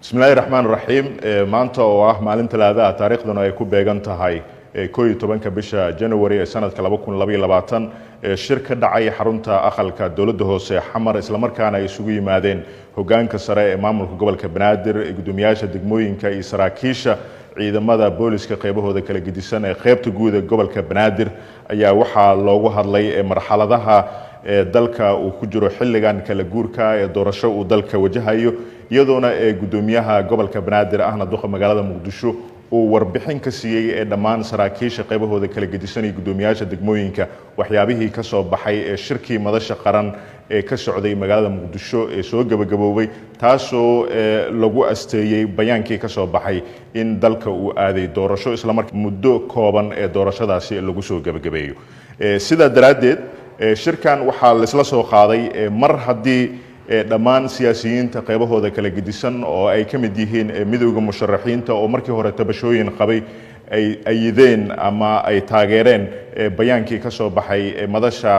بسم الله الرحمن الرحيم maanta oo ah maalin talaada taariikhduna ay ku beegan tahay 11 bisha January sanadka 2022 shirka dhacay xarunta aqalka dawladda hoose xamar isla markaana ay isugu yimaadeen hogaanka sare ee maamulka gobolka Banaadir gudoomiyaasha degmooyinka iyo saraakiisha ciidamada booliska qaybahooda kala gedisan ee qaybta guud ee gobolka Banaadir ayaa waxa loogu hadlay marxaladaha dalka uu ku jiro xilligan kala guurka ee doorasho uu dalka wajahayo iyadoona gudoomiyaha gobolka Banaadir ahna duqa magaalada Muqdisho uu warbixin ka siiyay dhammaan saraakiisha qaybahooda kala gedisan iyo gudoomiyaasha degmooyinka waxyaabihii ka soo baxay shirkii madasha qaran ee ka socday magaalada Muqdisho ee soo gabagaboobay taasoo lagu asteeyay bayaankii ka soo baxay in dalka uu aaday doorasho isla markaa muddo kooban ee doorashadaasi lagu soo gabagabeeyo sida daraadeed shirkan waxa la isla soo qaaday mar hadii dhammaan siyaasiyiinta qaybahooda kala gedisan oo ay ka mid yihiin midowga musharaxiinta oo markii hore tabashooyin qabay ay ayideen ama ay taageereen bayaankii ka soo baxay madasha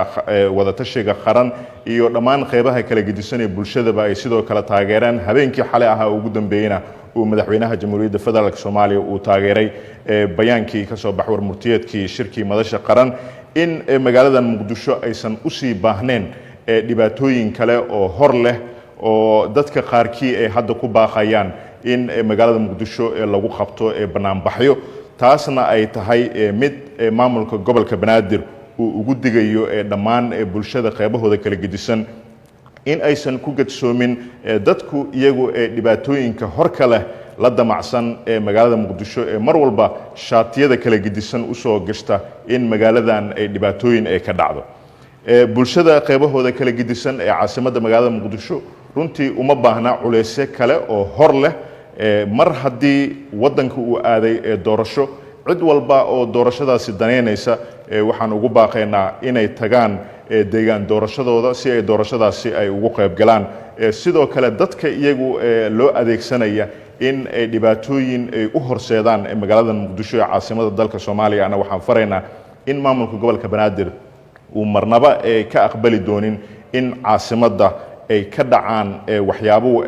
wada tashiga qaran iyo dhammaan qaybaha kala gedisan ee bulshada ay sidoo kale taageereen habeenkii xalay ahaa ugu dambeeyna uu madaxweynaha jamhuuriyadda federaalka Soomaaliya uu taageeray bayaankii ka soo baxay warmurtiyeedkii shirkii madasha qaran in magaalada Muqdisho aysan u sii baahneen dhibaatooyin kale oo hor leh oo dadka qaarkii ay hadda ku baaqayaan in magaalada Muqdisho lagu qabto banaanbaxyo taasna ay tahay mid maamulka gobolka Banaadir uu ugu digayo dhammaan bulshada qaybahooda kala gedisan in aysan ku gadsoomin dadku iyagu dhibaatooyinka hor kale la damacsan magaalada Muqdisho mar walba shaatiyada kala gedisan u soo gashta in magaaladan ay dhibaatooyin ay ka dhacdo bulshada qaybahooda kala gedisan ee caasimada magaalada Muqdisho runtii uma baahna culeysyo kale oo hor leh mar hadii wadanka uu aaday doorasho cid walba oo doorashadaasi daneynaysa waxaan ugu baaqaynaa inay tagaan deegaan doorashadooda si ay doorashadaasi ay ugu qayb galaan sidoo kale dadka iyagu loo adeegsanaya in ay dhibaatooyin ay u horseedaan magaalada Muqdisho ee caasimada dalka Soomaaliya ana waxaan faraynaa in maamulka gobolka Banaadir uu marnaba ka aqbali doonin in caasimada ay ka dhacaan waxyaabo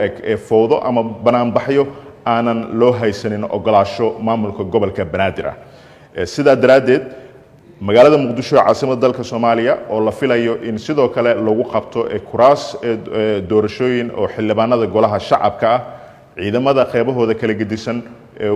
fowdo ama banaanbaxyo aanan loo haysanin ogolaasho maamulka gobolka Banaadir sida daraadeed magaalada Muqdisho caasimada dalka Soomaaliya oo la filayo in sidoo kale lagu qabto kuraas doorashooyin oo xildhibaanada golaha shacabka ciidamada qaybahooda kala gedisan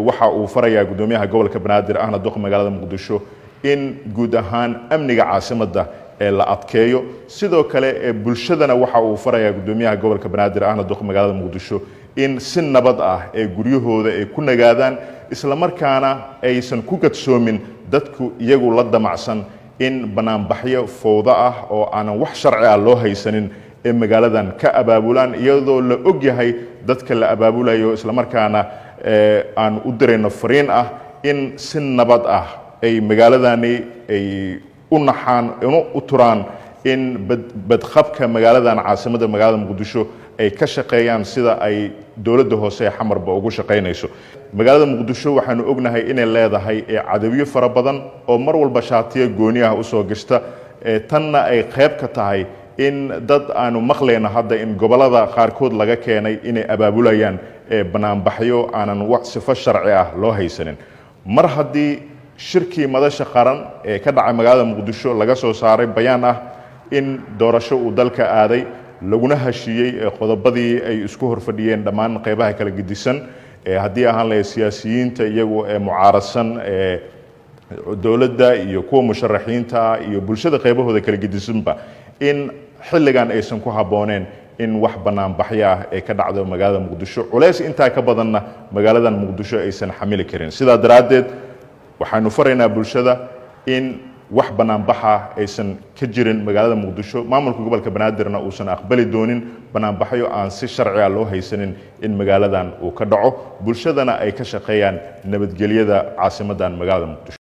waxa uu farayaa gudoomiyaha gobolka Banaadir ahna duqa magaalada Muqdisho in guud ahaan amniga caasimada la adkeeyo sidoo kale bulshadana waxa uu farayaa gudoomiyaha gobolka Banaadir ahna duqa magaalada Muqdisho in si nabad ah guryahooda ay ku nagaadaan isla markaana aysan ku gadsoomin dadku iyagu la damacsan in banaanbaxyo fowda ah oo aan wax sharci ah loo haysanin magaaladan ka abaabulaan iyadoo la og yahay dadka la abaabulayo isla markaana aan u direyno fariin ah in si nabad ah ay magaaladani ay u naxaan u turaan in badqabka magaaladan caasimada magaalada Muqdisho ay ka shaqeeyaan sida ay dawladda hoose ee xamarba ugu shaqeynayso magaalada Muqdisho waxaanu ognahay inay leedahay cadawiyo fara badan oo mar walba shaatiyo gooni ah u soo gashta tanna ay qayb ka tahay in dad aanu maqlayno hadda in gobolada qaarkood laga keenay inay abaabulayaan banaanbaxyo aanan wax sifo sharci ah loo haysanin mar hadii shirkii madasha qaran ee ka dhacay magaalada Muqdisho laga soo saaray bayaan ah in doorasho uu dalka aaday laguna hashiyay qodobadii ay isku horfadhiyeen dhammaan qaybaha kala gedisan hadii ahaan la siyaasiyiinta iyagu mucaarasan dawladda iyo kuwa musharaxiinta iyo bulshada qaybahooda kala gedisanba in xilligan aysan ku habooneen in wax banaanbaxyo ay ka dhacdo magaalada Muqdisho culeys inta ka badanna magaaladan Muqdisho aysan xamili karin sida daraadeed waxaanu faraynaa bulshada in wax banaanbaxa aysan ka jirin magaalada Muqdisho maamulka gobolka Banaadirna uusan aqbali doonin banaanbaxyo aan si sharci ah loo haysanin in magaaladan uu ka dhaco bulshadana ay ka shaqeeyaan nabadgelyada caasimadan magaalada Muqdisho